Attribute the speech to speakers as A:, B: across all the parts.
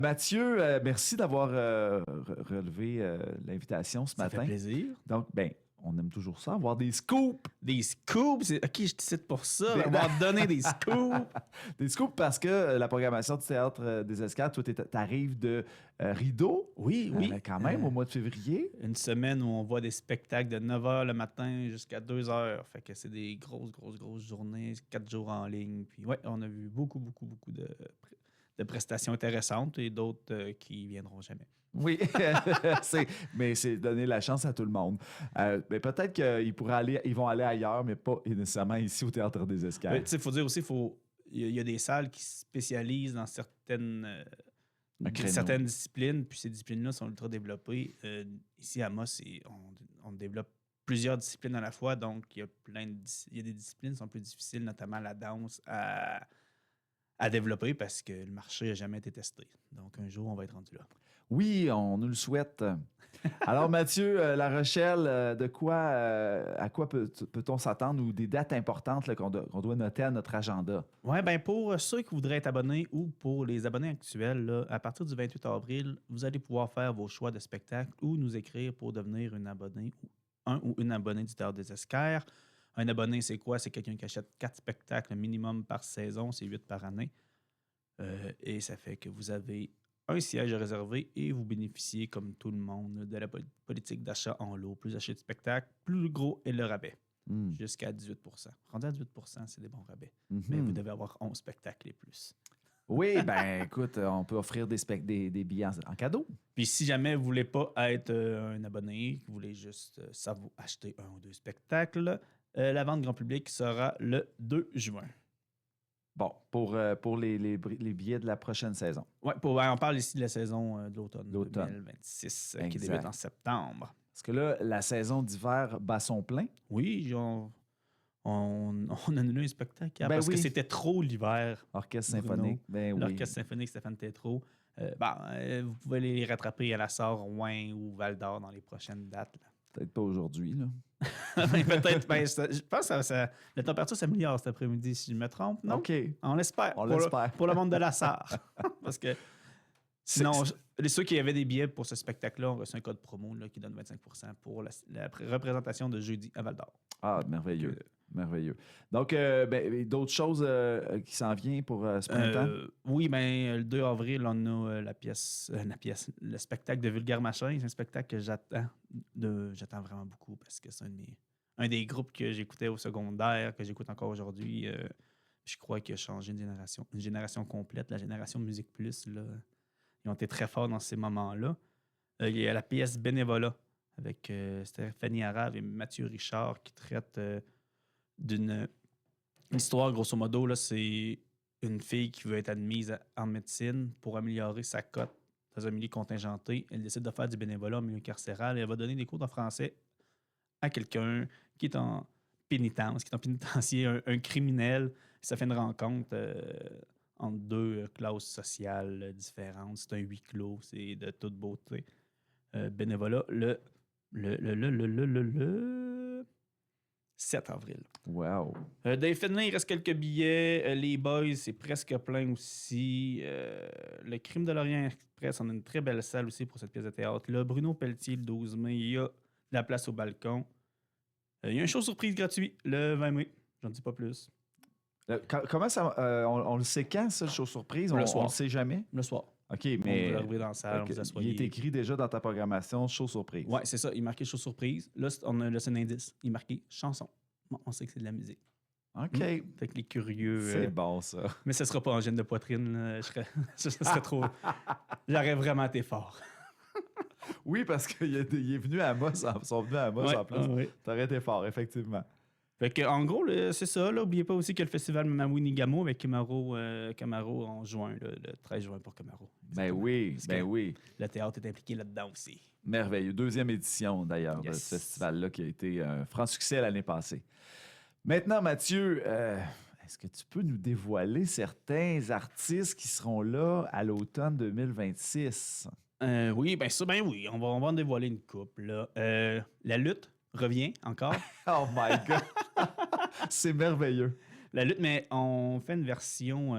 A: Mathieu, merci d'avoir relevé l'invitation ce
B: Ça
A: matin.
B: fait plaisir.
A: Donc, on aime toujours ça, avoir des scoops.
B: Des scoops? OK, je te cite pour ça.
A: Des-
B: On va te donner des scoops.
A: Des scoops parce que la programmation du Théâtre des Escales, toi, t'arrives de Rideau.
B: Oui, oui.
A: Quand même, au mois de février.
B: Une semaine où on voit des spectacles de 9h le matin jusqu'à 2h. Fait que c'est des grosses journées, 4 jours en ligne. Puis ouais, on a vu beaucoup de prestations intéressantes et d'autres qui viendront jamais.
A: Oui, mais c'est donner la chance à tout le monde. Mais peut-être ils vont aller ailleurs, mais pas nécessairement ici au Théâtre des Escales.
B: Tu sais, il faut dire aussi, il y a des salles qui se spécialisent dans certaines disciplines, puis ces disciplines-là sont ultra développées. Ici, à Moss, on développe plusieurs disciplines à la fois, donc il y a des disciplines qui sont plus difficiles, notamment la danse, à développer parce que le marché n'a jamais été testé. Donc, un jour, on va être rendu là.
A: Oui, on nous le souhaite. Alors, Mathieu, La Rochelle, à quoi peut-on s'attendre ou des dates importantes là, qu'on doit noter à notre agenda?
B: Oui, bien pour ceux qui voudraient être abonnés ou pour les abonnés actuels, là, à partir du 28 avril, vous allez pouvoir faire vos choix de spectacles ou nous écrire pour devenir un abonné ou une abonnée du Théâtre des Esquerres. Un abonné, c'est quoi? C'est quelqu'un qui achète 4 spectacles minimum par saison, c'est 8 par année. Et ça fait que vous avez un siège réservé et vous bénéficiez, comme tout le monde, de la politique d'achat en lot. Plus d'achat de spectacles, plus gros est le rabais. Jusqu'à 18 Rendu à 18 c'est des bons rabais. Mais vous devez avoir 11 spectacles et plus.
A: Oui, écoute, on peut offrir des billets en cadeau.
B: Puis si jamais vous ne voulez pas être un abonné, que vous voulez juste acheter 1 ou 2 spectacles, la vente grand public sera le 2 juin.
A: Bon, pour les billets de la prochaine saison.
B: Oui, on parle ici de la saison de l'automne 2026 qui
A: Exact.
B: débute en septembre.
A: Parce que là, la saison d'hiver bat son plein.
B: Oui, on a annulé un spectacle parce que c'était trop l'hiver.
A: Orchestre symphonique.
B: L'Orchestre symphonique Stéphane Tétrault. Vous pouvez les rattraper à la Sarre, Rouen ou Val-d'Or dans les prochaines dates. Là.
A: Peut-être pas aujourd'hui, là.
B: Peut-être. Je pense que la température s'améliore cet après-midi, si je me trompe. Non?
A: OK.
B: On l'espère.
A: l'espère.
B: Pour le monde de la Sarre. Parce que sinon, ceux qui avaient des billets pour ce spectacle-là ont reçu un code promo là, qui donne 25% pour la représentation de jeudi à Val-d'Or.
A: Ah, merveilleux. Merveilleux. Donc, d'autres choses qui s'en viennent pour ce printemps?
B: Oui, le 2 avril, on a le spectacle de Vulgaire Machin. C'est un spectacle que j'attends vraiment beaucoup parce que c'est un des groupes que j'écoutais au secondaire, que j'écoute encore aujourd'hui. Je crois qu'il a changé une génération complète, la génération Musique Plus. Là, ils ont été très forts dans ces moments-là. Il y a la pièce Bénévolat avec Stéphanie Arabe et Mathieu Richard qui traite d'une histoire, grosso modo. Là, c'est une fille qui veut être admise en médecine pour améliorer sa cote dans un milieu contingenté. Elle décide de faire du bénévolat au milieu carcéral et elle va donner des cours de français à quelqu'un qui est en pénitence, qui est en pénitencier, un criminel. Ça fait une rencontre entre 2 classes sociales différentes. C'est un huis clos, c'est de toute beauté. Bénévolat, le 7 avril.
A: Wow.
B: Dave Finlay, il reste quelques billets. Les Boys, c'est presque plein aussi. Le Crime de l'Orient Express, on a une très belle salle aussi pour cette pièce de théâtre. Là, Bruno Pelletier, le 12 mai, il y a de la place au balcon. Il y a un show surprise gratuit le 20 mai. J'en dis pas plus.
A: Comment ça... on le sait quand, ça, le show surprise?
B: Le soir.
A: On le sait jamais?
B: Le soir.
A: OK, mais...
B: On va arriver dans la salle, on vous assoit.
A: Il est écrit déjà dans ta programmation, show surprise.
B: Oui, c'est ça. Il est marqué show surprise. Là, on a le un indice. Il est marqué chanson. Bon, on sait que c'est de la musique.
A: OK.
B: Fait que les curieux...
A: C'est bon, ça.
B: Mais ce sera pas en gêne de poitrine. Là. Ce serait trop... J'aurais vraiment été fort.
A: Oui, parce qu'il est venu à Moss, ils sont venus à Moss en plus.
B: Oui.
A: T'aurais été fort, effectivement.
B: Fait que, en gros, c'est ça. N'oubliez pas aussi qu'il y a le festival Maui-Nigamo avec Camaro en juin, le 13 juin pour Camaro.
A: Ben oui, oui.
B: Le théâtre est impliqué là-dedans aussi.
A: Merveilleux. 2e édition, d'ailleurs, de ce festival-là qui a été un franc succès l'année passée. Maintenant, Mathieu, est-ce que tu peux nous dévoiler certains artistes qui seront là à l'automne 2026?
B: Oui, oui. On va en dévoiler une couple. Là. La lutte revient encore.
A: Oh my God! C'est merveilleux.
B: La lutte, mais on fait une version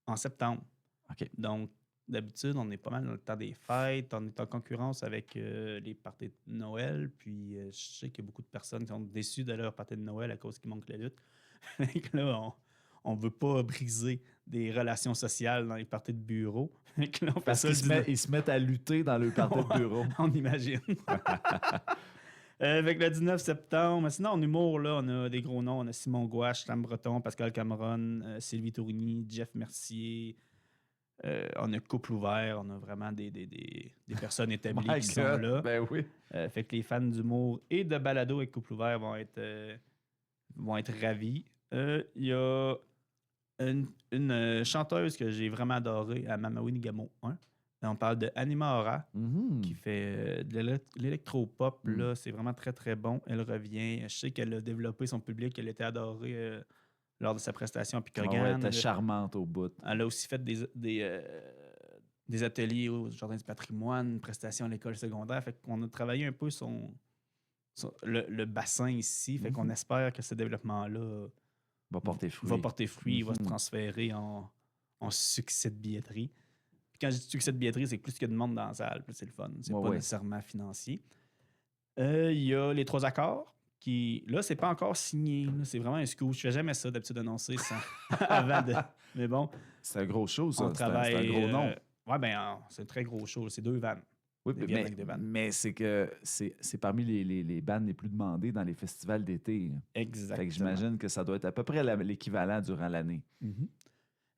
B: en septembre.
A: OK.
B: Donc, d'habitude, on est pas mal dans le temps des fêtes. On est en concurrence avec les parties de Noël. Puis je sais qu'il y a beaucoup de personnes qui sont déçues de leur partie de Noël à cause qu'ils manquent la lutte. Fait que là, on veut pas briser des relations sociales dans les parties de bureau. Fait que là, on fait
A: Parce
B: ça
A: qu'ils se mettent à lutter dans le party de bureau.
B: on imagine. Avec le 19 septembre. Sinon, en humour, là, on a des gros noms. On a Simon Gouache, Sam Breton, Pascal Cameron, Sylvie Tourigny, Jeff Mercier. On a Couple Ouvert. On a vraiment des personnes établies
A: My
B: qui sont
A: God,
B: là.
A: ben oui.
B: Fait que les fans d'humour et de balado avec Couple Ouvert vont être ravis. Il y a une chanteuse que j'ai vraiment adorée à Mamawi Gamo 1. On parle de Anima Ora,
A: Mhm.
B: qui fait de l'électro-pop. Là, c'est vraiment très, très bon. Elle revient. Je sais qu'elle a développé son public. Elle était adorée lors de sa prestation à
A: Ah
B: Picogan.
A: ouais, elle était charmante au bout.
B: Elle a aussi fait des ateliers au Jardin du patrimoine, une prestation à l'école secondaire. Fait qu'on a travaillé un peu le bassin ici. Fait qu'on espère que ce développement-là
A: Va porter fruit.
B: va porter fruit, va se transférer en succès de billetterie. Puis quand je dis succès de billetterie, c'est plus qu'il y a de monde dans la salle, plus c'est le fun. C'est pas nécessairement financier. Il y a les 3 accords qui, là, c'est pas encore signé. Là, c'est vraiment un scoop. Je fais jamais ça d'habitude annoncer ça avant de. Mais bon.
A: C'est un gros show, ça.
B: On travaille.
A: C'est un gros nom.
B: Ouais, ben, c'est un très gros show. C'est 2 vannes.
A: Oui, mais c'est que c'est parmi les bands les plus demandées dans les festivals d'été.
B: Exactement.
A: Fait que j'imagine que ça doit être à peu près l'équivalent durant l'année.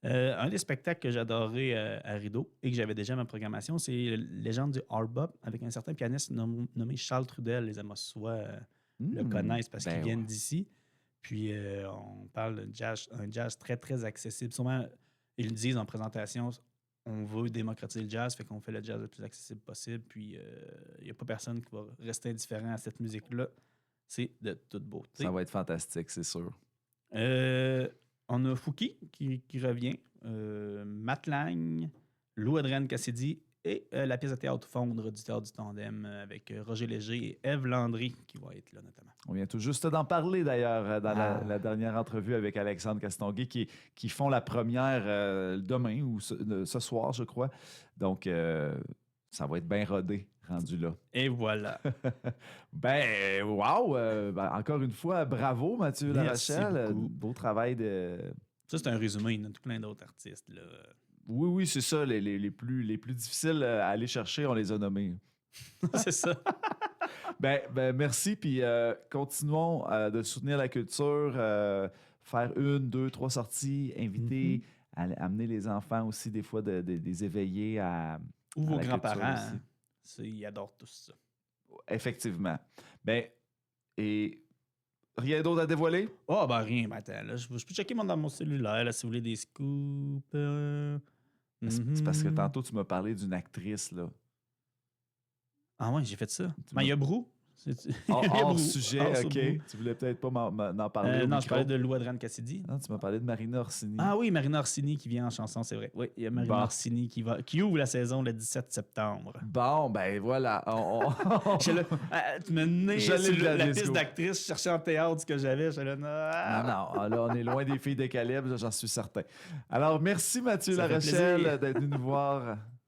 B: Un des spectacles que j'adorais à Rideau et que j'avais déjà à ma programmation, c'est Légende du hard-bop avec un certain pianiste nommé Charles Trudel. Les Amossois le connaissent parce qu'ils viennent d'ici. Puis on parle un jazz très, très accessible. Sûrement, ils le disent en présentation, on veut démocratiser le jazz, fait qu'on fait le jazz le plus accessible possible. Puis il n'y a pas personne qui va rester indifférent à cette musique-là. C'est de toute beauté.
A: Ça va être fantastique, c'est sûr.
B: On a Fouki qui revient, Matt Lang, Lou-Adrienne Cassidy et la pièce de théâtre Fondre du Théâtre du Tandem avec Roger Léger et Ève Landry qui vont être là notamment.
A: On vient tout juste d'en parler d'ailleurs dans la dernière entrevue avec Alexandre Castonguay qui font la première demain ou ce soir, je crois. Donc, ça va être bien rodé rendu là.
B: Et voilà.
A: Ben, wow! Encore une fois, bravo Mathieu Larochelle. Beau travail de...
B: Ça, c'est un résumé. Il y en a tout plein d'autres artistes. Là.
A: Oui, c'est ça. Les plus difficiles à aller chercher, on les a nommés.
B: C'est ça.
A: Ben, merci. Puis continuons de soutenir la culture, faire 1, 2, 3 sorties, inviter, amener les enfants aussi, des fois, des éveiller à.
B: Ou vos grands-parents. Hein. Ils adorent tout ça.
A: Effectivement. Ben, et rien d'autre à dévoiler?
B: Oh, ben rien. Ben, attends, là, je peux checker dans mon cellulaire là, si vous voulez des scoops.
A: C'est parce que tantôt, tu m'as parlé d'une actrice, là.
B: Ah ouais, j'ai fait ça. Ben, il y a Brou.
A: Hors sujet, OK. Tu voulais peut-être pas m'en parler.
B: Non, je parlais de Lou-Adrienne Cassidy.
A: Ah, tu m'as parlé de Marina Orsini.
B: Ah oui, Marina Orsini qui vient en chanson, c'est vrai. Oui, il y a Marina Orsini qui ouvre la saison le 17 septembre.
A: Bon, ben voilà.
B: Tu m'as donné la piste d'actrice, je cherchais en théâtre ce que j'avais. Non,
A: là, on est loin des filles de calibre, j'en suis certain. Alors, merci Mathieu Larochelle d'être venu nous voir.